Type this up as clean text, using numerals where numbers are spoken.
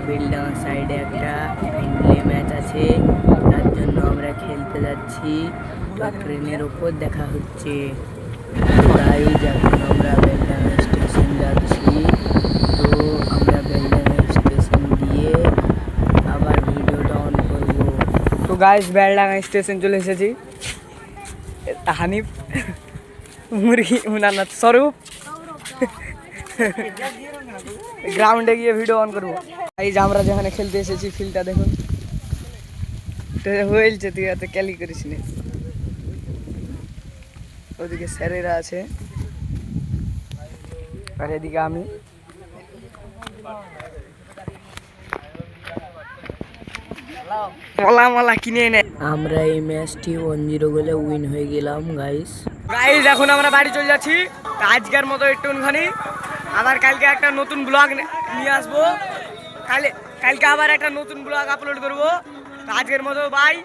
বেলডাঙার সাইডে একটা friendly match আছে, তার জন্য আমরা খেলতে যাচ্ছি। তো ট্রেনের ওপর দেখা হচ্ছে। গাইজ এখন আমরা বেলডাঙা স্টেশন যাচ্ছি। তো আমরা বেলডাঙা স্টেশন গিয়ে আবার ভিডিওটা অন করব। তো গাইজ বেলডাঙা স্টেশন চলে এসেছি। হানিফ, মুরগি, না স্বরূপ গ্রাউন্ডে গিয়ে ভিডিও অন করবো। এই যে আমরা যেখানে খেলতে এসেছি ফিল্ডটা দেখুন হয়েছে, তুই এত ক্যালি করিস নি। ওদিকে স্যারেরা আছে আর এদিকে আমি। মলা কিনে এনে আমরা এই ম্যাচটি 1-0 গোলে উইন হয়ে গেলাম গাইস। এখন আমরা বাড়ি চলে যাচ্ছি। আজকের মতো একটুখানি, আবার কালকে একটা নতুন ব্লগ নিয়ে আসবো। কালকে আবার একটা নতুন ব্লগ আপলোড করবো। আজকের মতো বাই।